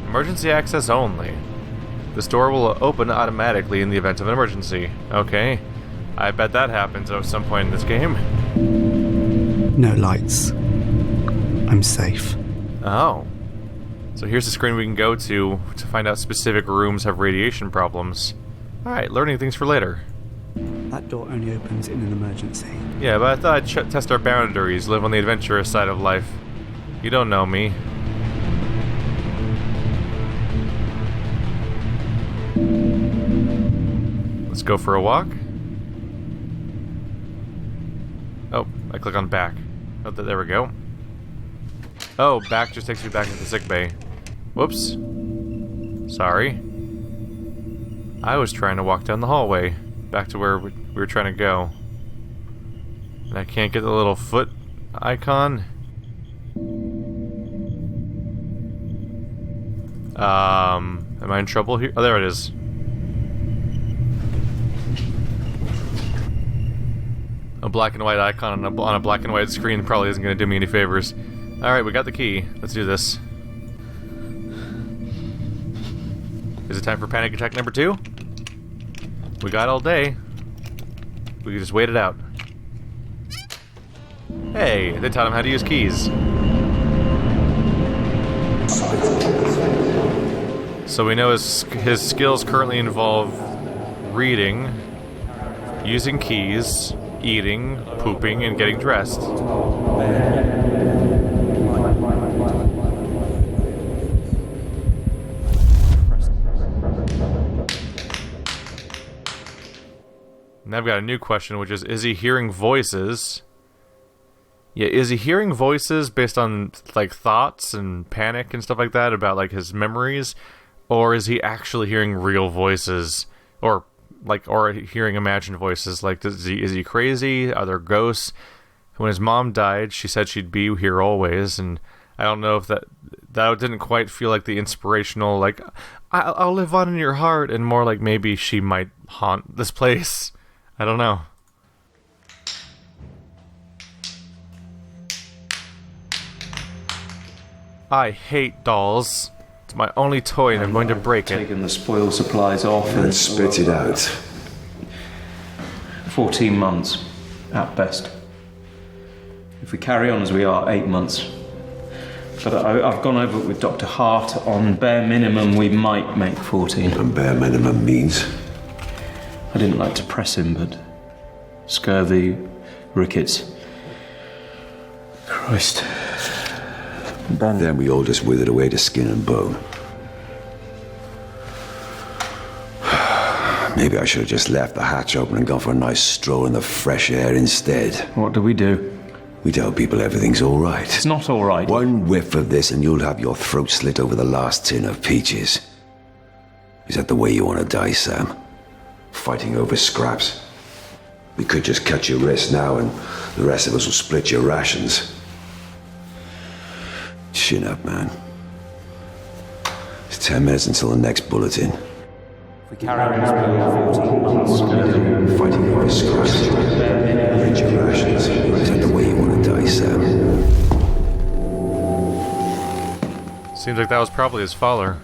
Emergency access only. This door will open automatically in the event of an emergency. Okay. I bet that happens at some point in this game. No lights. I'm safe. Oh. So here's the screen we can go to find out specific rooms have radiation problems. Alright, learning things for later. That door only opens in an emergency. Yeah, but I thought I'd test our boundaries, live on the adventurous side of life. You don't know me. Let's go for a walk. Oh, I click on back. Oh, there we go. Oh, back just takes me back into the sick bay. Whoops. Sorry. I was trying to walk down the hallway, back to where we were trying to go. And I can't get the little foot icon. Am I in trouble here? Oh, there it is. A black and white icon on a black and white screen probably isn't going to do me any favors. Alright, we got the key. Let's do this. Is it time for panic attack number 2? We got all day. We can just wait it out. Hey, they taught him how to use keys. So we know his skills currently involve reading, using keys, eating, pooping, and getting dressed. Now I've got a new question, which is he hearing voices? Yeah, is he hearing voices based on, like, thoughts and panic and stuff like that about, like, his memories? Or is he actually hearing real voices? Or hearing imagined voices? Like, is he crazy? Are there ghosts? When his mom died, she said she'd be here always, and I don't know if that didn't quite feel like the inspirational, like, I'll live on in your heart, and more like maybe she might haunt this place. I don't know. I hate dolls. It's my only toy and I'm going to break it. Taking the spoil supplies off and spit it out. 14 months, at best. If we carry on as we are, 8 months. But I've gone over it with Dr. Hart. On bare minimum, we might make 14. And bare minimum means? I didn't like to press him, but scurvy, rickets. Christ. Ben. Then we all just withered away to skin and bone. Maybe I should have just left the hatch open and gone for a nice stroll in the fresh air instead. What do? We tell people everything's all right. It's not all right. One whiff of this and you'll have your throat slit over the last tin of peaches. Is that the way you want to die, Sam? Fighting over scraps? We could just cut your wrist now and the rest of us will split your rations. Chin up, man. It's 10 minutes until the next bulletin. We carry on 14 months. Fighting over scraps. Split your rations. Is that the way you want to die, Sam? Seems like that was probably his father.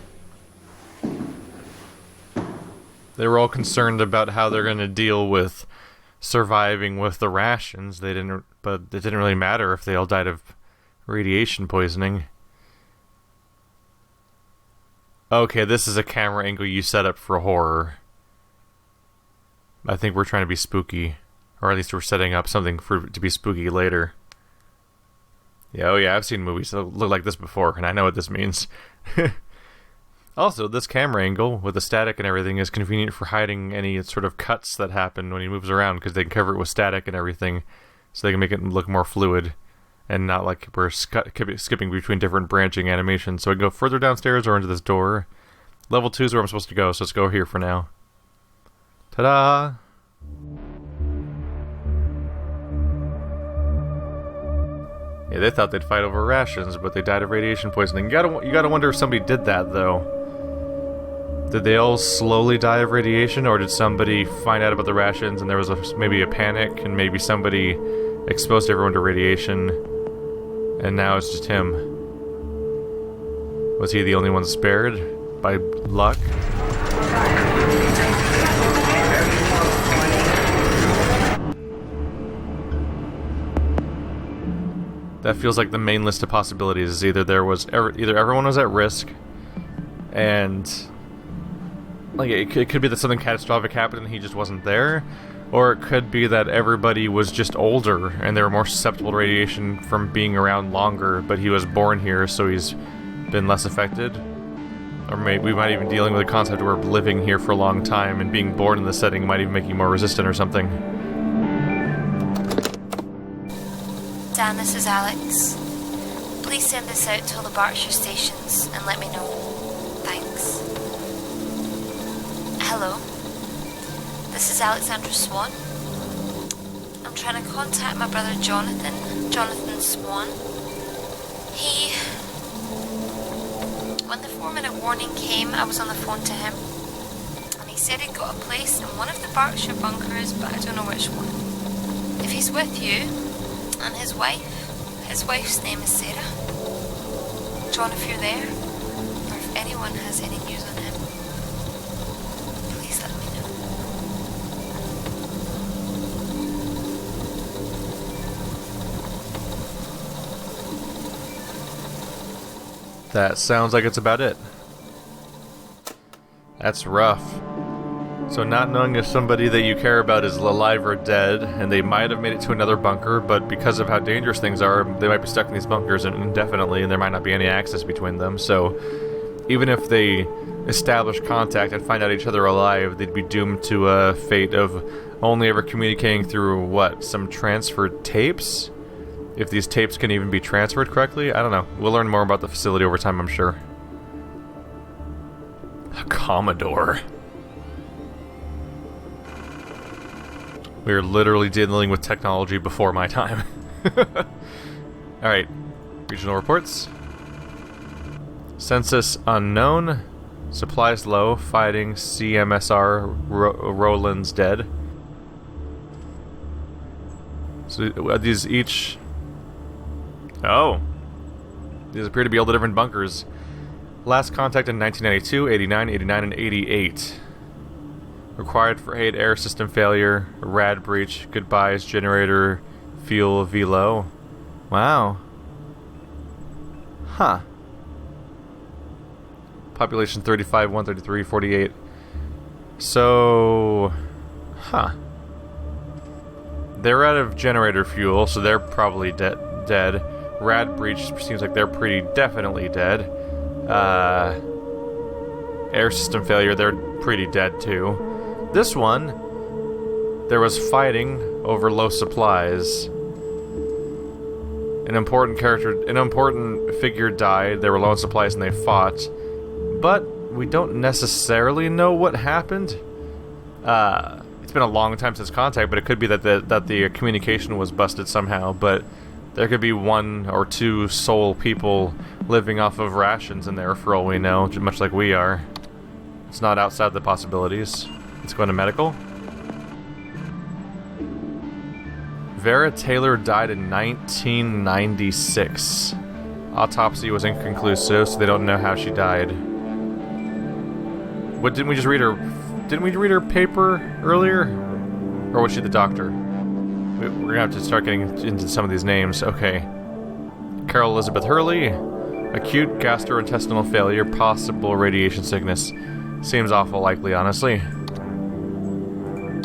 They were all concerned about how they're going to deal with surviving with the rations. But it didn't really matter if they all died of radiation poisoning. Okay, this is a camera angle you set up for horror. I think we're trying to be spooky. Or at least we're setting up something to be spooky later. Yeah, oh yeah, I've seen movies that look like this before, and I know what this means. Also, this camera angle, with the static and everything, is convenient for hiding any sort of cuts that happen when he moves around, because they can cover it with static and everything, so they can make it look more fluid, and not like we're skipping between different branching animations. So I can go further downstairs or into this door. Level 2 is where I'm supposed to go, so let's go here for now. Ta-da! Yeah, they thought they'd fight over rations, but they died of radiation poisoning. You gotta wonder if somebody did that, though. Did they all slowly die of radiation, or did somebody find out about the rations and there was maybe a panic, and maybe somebody exposed everyone to radiation, and now it's just him? Was he the only one spared by luck? That feels like the main list of possibilities. Is either either everyone was at risk, and like it could be that something catastrophic happened and he just wasn't there, or it could be that everybody was just older and they were more susceptible to radiation from being around longer, but he was born here, so he's been less affected. Or maybe we might even be dealing with the concept where living here for a long time and being born in the setting might even make you more resistant or something. Dan, this is Alex. Please send this out to all the Berkshire stations and let me know. Thanks. Hello. This is Alexandra Swan. I'm trying to contact my brother Jonathan Swan. When the 4-minute warning came, I was on the phone to him. And he said he'd got a place in one of the Berkshire bunkers, but I don't know which one. If he's with you, and his wife's name is Sarah. John, if you're there, or if anyone has any news on him, please let me know. That sounds like it's about it. That's rough. So not knowing if somebody that you care about is alive or dead, and they might have made it to another bunker, but because of how dangerous things are, they might be stuck in these bunkers indefinitely, and there might not be any access between them. So even if they establish contact and find out each other alive, they'd be doomed to a fate of only ever communicating through, some transferred tapes? If these tapes can even be transferred correctly? I don't know. We'll learn more about the facility over time, I'm sure. A Commodore. We are literally dealing with technology before my time. Alright. Regional reports. Census unknown. Supplies low. Fighting CMSR. Roland's dead. So are these each... Oh. These appear to be all the different bunkers. Last contact in 1992, 89, 89, and 88. Required for aid, air system failure, rad breach, goodbyes, generator, fuel, velo. Wow. Huh. Population 35, 133, 48. So... Huh. They're out of generator fuel, so they're probably dead. Rad breach seems like they're pretty definitely dead. Air system failure, they're pretty dead too. This one, there was fighting over low supplies. An important figure died. They were low on supplies and they fought. But we don't necessarily know what happened. It's been a long time since contact, but it could be that the communication was busted somehow. But there could be 1 or 2 sole people living off of rations in there for all we know, much like we are. It's not outside the possibilities. Let's go into medical. Vera Taylor died in 1996. Autopsy was inconclusive, so they don't know how she died. Didn't we read her paper earlier? Or was she the doctor? We're gonna have to start getting into some of these names. Okay. Carol Elizabeth Hurley. Acute gastrointestinal failure, possible radiation sickness. Seems awful likely, honestly.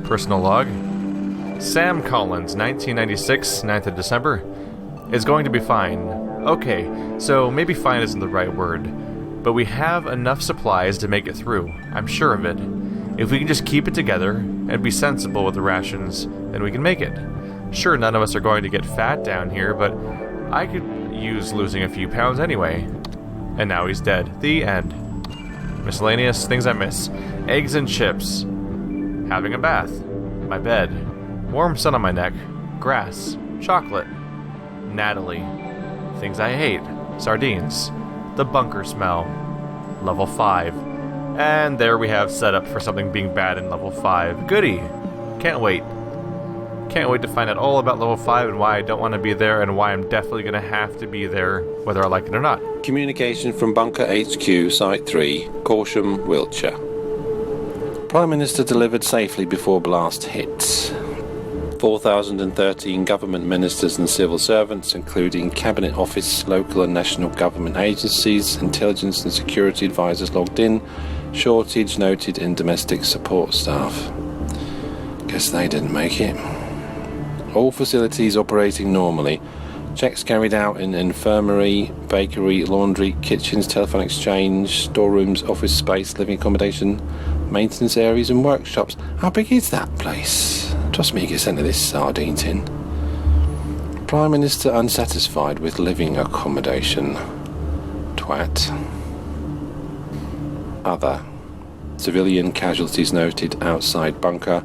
Personal log. Sam Collins, 1996, 9th of December. Is going to be fine. Okay, so maybe fine isn't the right word. But we have enough supplies to make it through. I'm sure of it. If we can just keep it together and be sensible with the rations, then we can make it. Sure, none of us are going to get fat down here, but I could use losing a few pounds anyway. And now he's dead. The end. Miscellaneous things I miss. Eggs and chips. Having a bath. My bed. Warm sun on my neck. Grass. Chocolate. Natalie. Things I hate. Sardines. The bunker smell. Level 5. And there we have setup for something being bad in level 5. Goody. Can't wait. Can't wait to find out all about level 5 and why I don't want to be there and why I'm definitely going to have to be there, whether I like it or not. Communication from Bunker HQ, Site 3, Corsham, Wiltshire. Prime Minister delivered safely before blast hit. 4,013 government ministers and civil servants, including Cabinet Office, local and national government agencies, intelligence and security advisors logged in. Shortage noted in domestic support staff. Guess they didn't make it. All facilities operating normally. Checks carried out in infirmary, bakery, laundry, kitchens, telephone exchange, storerooms, office space, living accommodation, maintenance areas and workshops. How big is that place? Trust me, you get sent to this sardine tin. Prime Minister unsatisfied with living accommodation. Twat. Other. Civilian casualties noted outside bunker.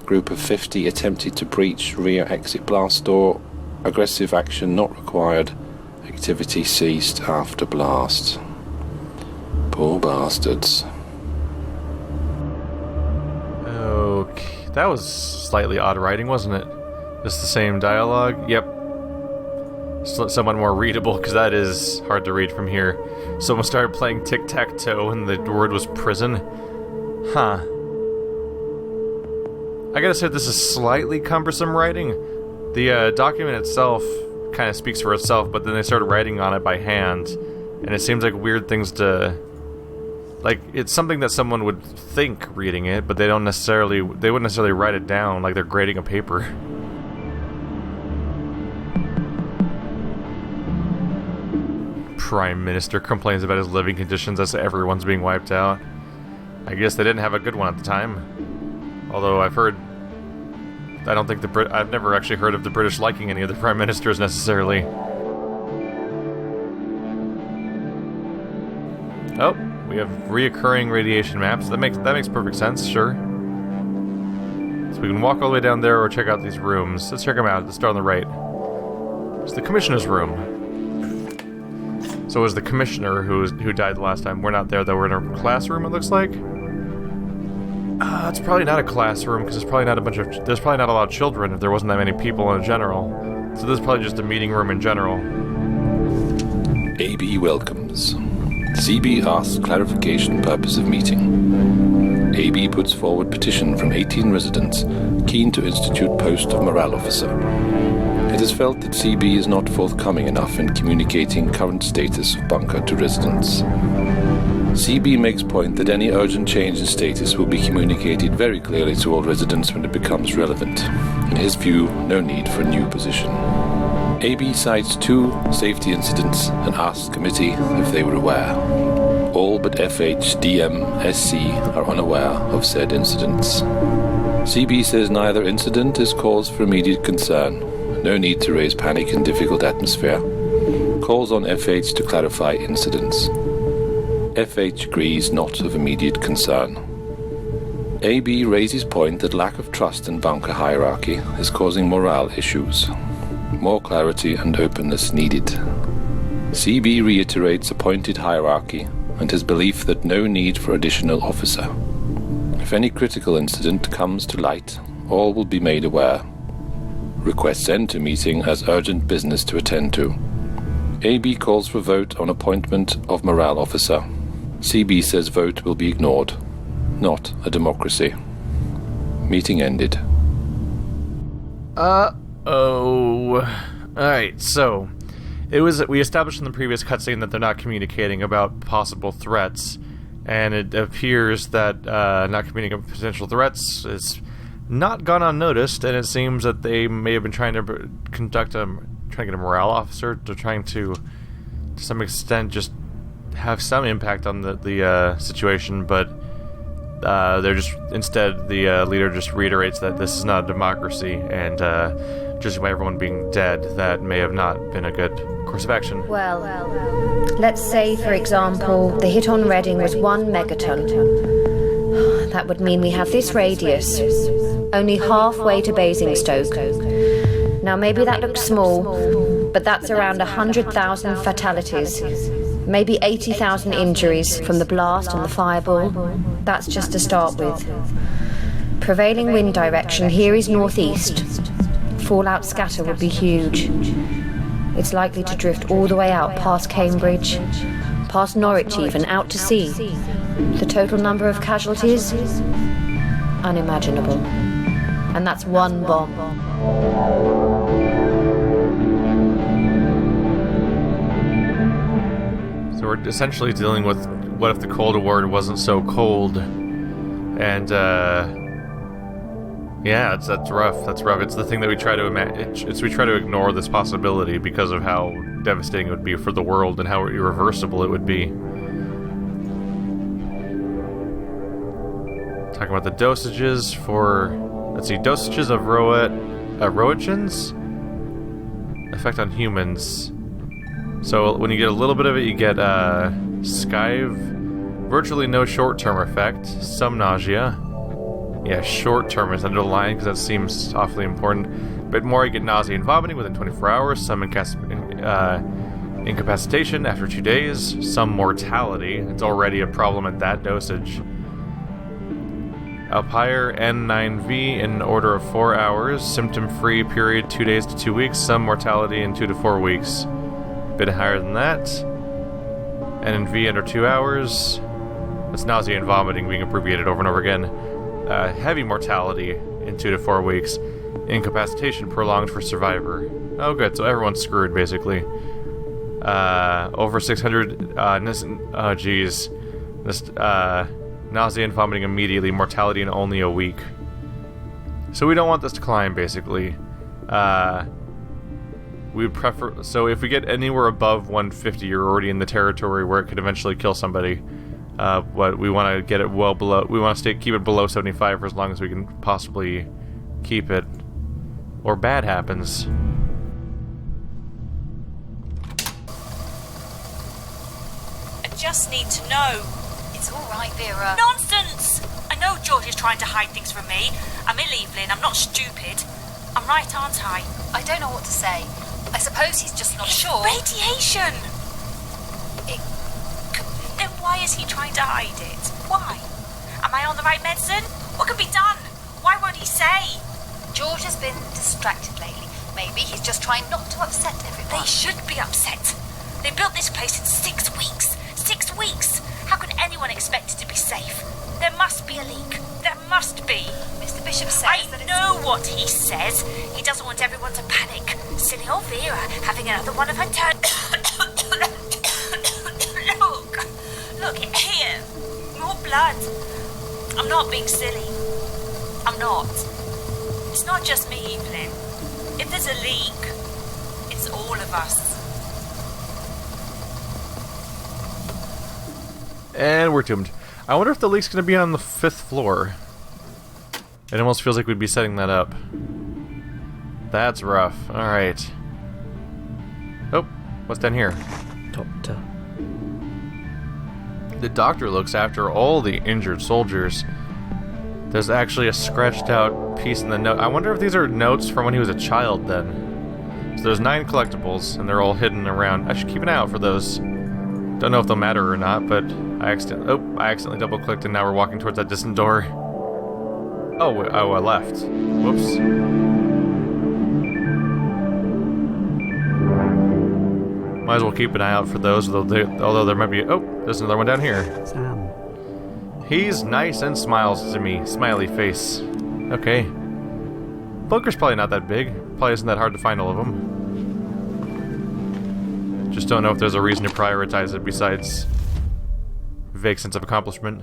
A group of 50 attempted to breach rear exit blast door. Aggressive action not required. Activity ceased after blast. Poor bastards. Okay, that was slightly odd writing, wasn't it? Just the same dialogue? Yep. Somewhat more readable, because that is hard to read from here. Someone started playing tic-tac-toe and the word was prison. Huh. I gotta say, this is slightly cumbersome writing. The document itself kind of speaks for itself, but then they started writing on it by hand, and it seems like weird things to... Like, it's something that someone would think reading it, but they wouldn't necessarily write it down like they're grading a paper. Prime Minister complains about his living conditions as everyone's being wiped out. I guess they didn't have a good one at the time. Although I've never actually heard of the British liking any of the Prime Ministers necessarily. Oh, we have reoccurring radiation maps. That makes perfect sense, sure. So we can walk all the way down there or check out these rooms. Let's check them out. Let's start on the right. It's the Commissioner's room. So it was the Commissioner who died the last time. We're not there, though. We're in a classroom, it looks like. It's probably not a classroom, because there's probably not a lot of children if there wasn't that many people in general. So this is probably just a meeting room in general. AB welcomes. CB asks clarification purpose of meeting. AB puts forward petition from 18 residents keen to institute post of morale officer. It is felt that CB is not forthcoming enough in communicating current status of bunker to residents. CB makes point that any urgent change in status will be communicated very clearly to all residents when it becomes relevant. In his view, no need for a new position. AB cites 2 safety incidents and asks committee if they were aware. All but FH, DM, SC are unaware of said incidents. CB says neither incident is cause for immediate concern. No need to raise panic in difficult atmosphere. Calls on FH to clarify incidents. FH agrees not of immediate concern. AB raises point that lack of trust in bunker hierarchy is causing morale issues. More clarity and openness needed. CB reiterates appointed hierarchy and his belief that no need for additional officer. If any critical incident comes to light, all will be made aware. Requests end to meeting as urgent business to attend to. AB calls for vote on appointment of morale officer. CB says vote will be ignored. Not a democracy. Meeting ended. Alright, so we established in the previous cutscene that they're not communicating about possible threats, and it appears that not communicating about potential threats is not gone unnoticed, and it seems that they may have been trying to get a morale officer to trying to some extent just have some impact on the situation, but they're just instead the leader just reiterates that this is not a democracy, and just by everyone being dead, that may have not been a good course of action. Well, let's say, for example, the hit on Reading was 1 megaton. That would mean we have this radius, only halfway to Basingstoke. Now maybe that looks small, but that's around 100,000 fatalities. Maybe 80,000 injuries from the blast and the fireball. That's just to start with. Prevailing wind direction here is northeast. fallout scatter would be huge. It's likely to drift all the way out past Cambridge, past Norwich even, out to sea. The total number of casualties? Unimaginable. And that's one bomb. So we're essentially dealing with what if the Cold War wasn't so cold, and yeah, that's rough. That's rough. It's the thing that we try to we try to ignore this possibility because of how devastating it would be for the world and how irreversible it would be. Talking about the dosages for, let's see, dosages of rations effect on humans. So when you get a little bit of it, you get skive, virtually no short-term effect, some nausea. Yeah, short-term is underlined because that seems awfully important. A bit more, you get nausea and vomiting within 24 hours, some incapacitation after 2 days, some mortality. It's already a problem at that dosage. Alpire N9V in order of 4 hours, symptom-free period 2 days to 2 weeks, some mortality in 2 to 4 weeks. Bit higher than that. NNV under 2 hours. That's nausea and vomiting being abbreviated over and over again. Heavy mortality in 2 to 4 weeks. Incapacitation prolonged for survivor. Oh, good. So everyone's screwed, basically. Over 600. Geez. This nausea and vomiting immediately. Mortality in only a week. So we don't want this to climb, basically. We would prefer. So if we get anywhere above 150, you're already in the territory where it could eventually kill somebody. But we want to get it well below. We want to keep it below 75 for as long as we can possibly keep it, or bad happens. I just need to know. It's all right, Vera. Nonsense! I know George is trying to hide things from me. I'm ill, Evelyn. I'm not stupid. I'm right, aren't I? I don't know what to say. I suppose he's just not sure. Radiation! Then why is he trying to hide it? Why? Am I on the right medicine? What can be done? Why won't he say? George has been distracted lately. Maybe he's just trying not to upset everyone. They should be upset. They built this place in 6 weeks. 6 weeks! How can anyone expect it to be safe? There must be a leak. There must be. Mr. Bishop says I that know what he says. He doesn't want everyone to panic. Silly old Vera having another one of her turn. Look here. More blood. I'm not being silly. I'm not. It's not just me, Evelyn. If there's a leak, it's all of us. And we're doomed. I wonder if the leak's going to be on the 5th floor. It almost feels like we'd be setting that up. That's rough. Alright. Oh, what's down here? Doctor. The doctor looks after all the injured soldiers. There's actually a scratched out piece in the note. I wonder if these are notes from when he was a child then. So there's 9 collectibles, and they're all hidden around. I should keep an eye out for those. Don't know if they'll matter or not, but I accidentally double-clicked, and now we're walking towards that distant door. Oh, I left. Whoops. Might as well keep an eye out for those, although there might be... Oh, there's another one down here. Sam. He's nice and smiles to me. Smiley face. Okay. Bunker's probably not that big. Probably isn't that hard to find all of them. Just don't know if there's a reason to prioritize it besides vague sense of accomplishment.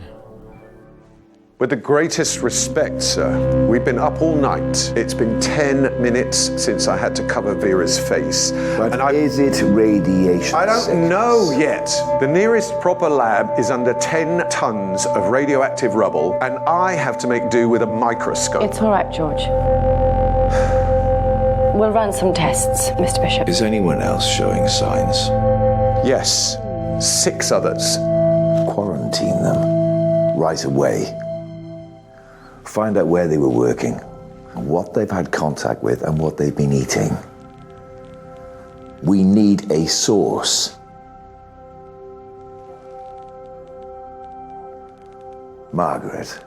With the greatest respect, sir, we've been up all night. It's been 10 minutes since I had to cover Vera's face. But is it radiation? I don't know yet. The nearest proper lab is under 10 tons of radioactive rubble, and I have to make do with a microscope. It's all right, George. We'll run some tests, Mr. Bishop. Is anyone else showing signs? Yes, 6 others. Quarantine them right away. Find out where they were working, what they've had contact with, and what they've been eating. We need a source. Margaret.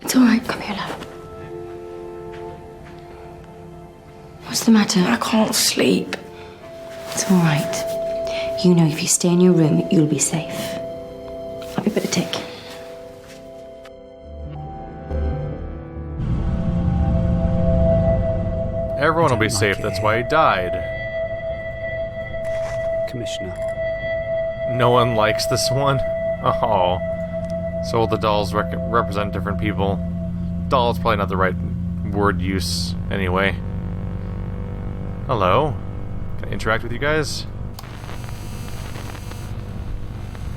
It's all right. Come here, love. the matter? I can't sleep. It's all right. You know if you stay in your room, you'll be safe. I'll be better tick. Everyone will be safe, that's why he died. Commissioner. No one likes this one? Oh. So all the dolls represent different people. Doll's probably not the right word use anyway. Hello. Can I interact with you guys?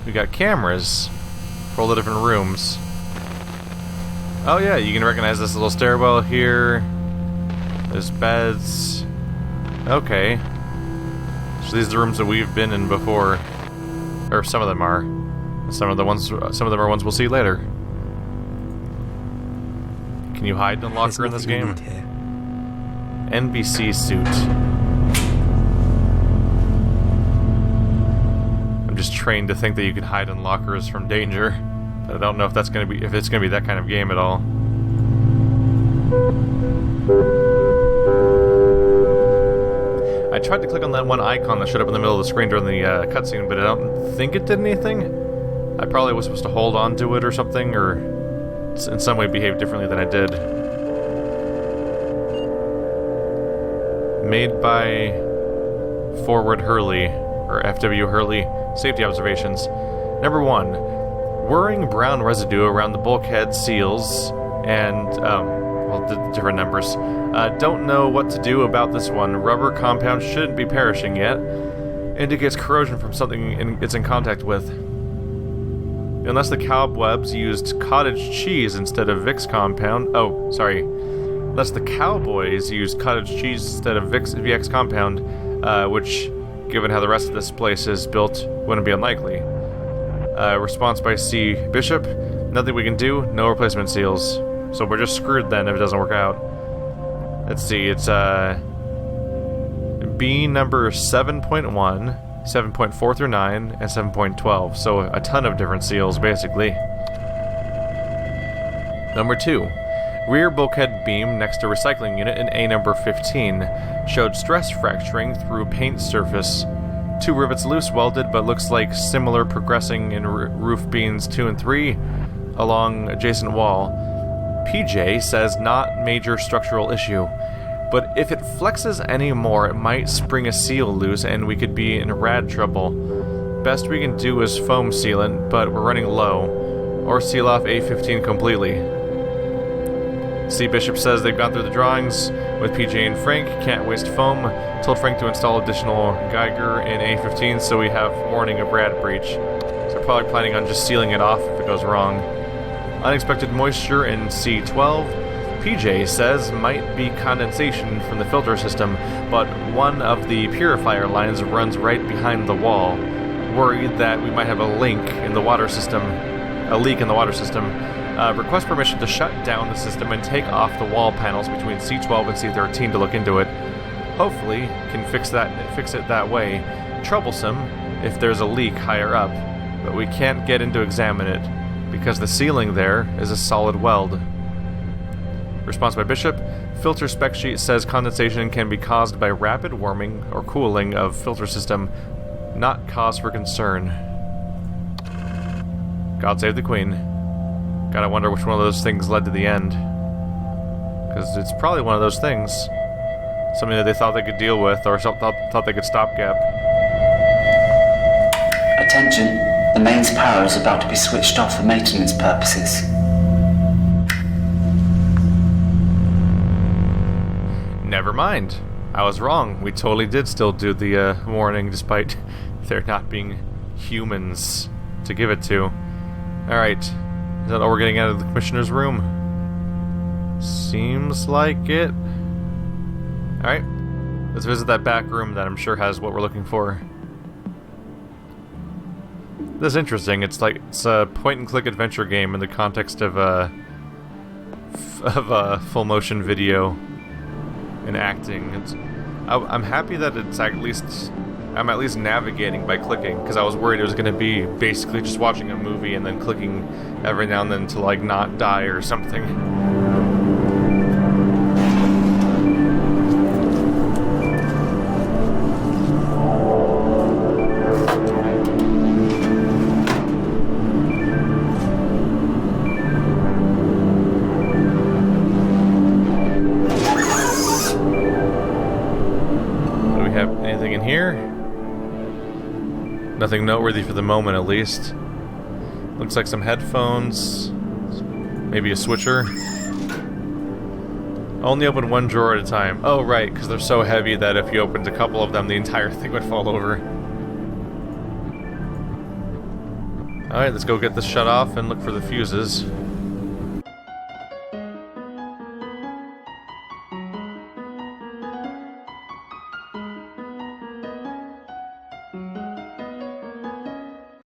We got cameras for all the different rooms. Oh yeah, you can recognize this little stairwell here. There's beds. Okay. So these are the rooms that we've been in before. Or some of them are. Some of them are ones we'll see later. Can you hide in a locker in this game? NBC suit. I'm just trained to think that you can hide in lockers from danger, but I don't know if it's gonna be that kind of game at all. I tried to click on that one icon that showed up in the middle of the screen during the cutscene, but I don't think it did anything. I probably was supposed to hold on to it or something, or in some way behave differently than I did. Made by Forward Hurley, or FW Hurley. Safety observations. Number 1. Whirring brown residue around the bulkhead seals and, different numbers. Don't know what to do about this one. Rubber compound shouldn't be perishing yet. Indicates corrosion from something it's in contact with. Unless the cobwebs used cottage cheese instead of Vicks compound. Oh, sorry. Unless the cowboys used cottage cheese instead of VX compound, which, given how the rest of this place is built, wouldn't be unlikely. Response by C. Bishop. Nothing we can do. No replacement seals. So we're just screwed then if it doesn't work out. Let's see. It's B number 7.1, 7.4 through 9, and 7.12. So a ton of different seals, basically. Number 2. Rear bulkhead beam next to recycling unit in A number 15 showed stress fracturing through paint surface. 2 rivets loose welded, but looks like similar progressing in roof beams 2 and 3 along adjacent wall. PJ says not major structural issue, but if it flexes any more, it might spring a seal loose and we could be in rad trouble. Best we can do is foam sealant, but we're running low, or seal off A15 completely. C. Bishop says they've gone through the drawings with PJ and Frank, can't waste foam. Told Frank to install additional Geiger in A15 so we have warning of rad breach. So we're probably planning on just sealing it off if it goes wrong. Unexpected moisture in C12. PJ says might be condensation from the filter system, but one of the purifier lines runs right behind the wall. Worried that we might have a leak in the water system. Request permission to shut down the system and take off the wall panels between C12 and C13 to look into it. Hopefully, can fix it that way. Troublesome if there's a leak higher up, but we can't get in to examine it because the ceiling there is a solid weld. Response by Bishop. Filter spec sheet says condensation can be caused by rapid warming or cooling of filter system, not cause for concern. God save the Queen. Gotta wonder which one of those things led to the end. Because it's probably one of those things. Something that they thought they could deal with, or thought they could stopgap. Attention, the mains power is about to be switched off for maintenance purposes. Never mind. I was wrong. We totally did still do the warning, despite there not being humans to give it to. Alright. Is that all we're getting out of the commissioner's room? Seems like it. Alright. Let's visit that back room that I'm sure has what we're looking for. This is interesting. It's a point-and-click adventure game in the context of a full motion video and acting. I'm happy that I'm at least navigating by clicking, because I was worried it was going to be basically just watching a movie and then clicking every now and then to not die or something. Anything in here? Nothing noteworthy for the moment, at least. Looks like some headphones. Maybe a switcher. Only open one drawer at a time. Oh, right, because they're so heavy that if you opened a couple of them, the entire thing would fall over. Alright, let's go get this shut off and look for the fuses.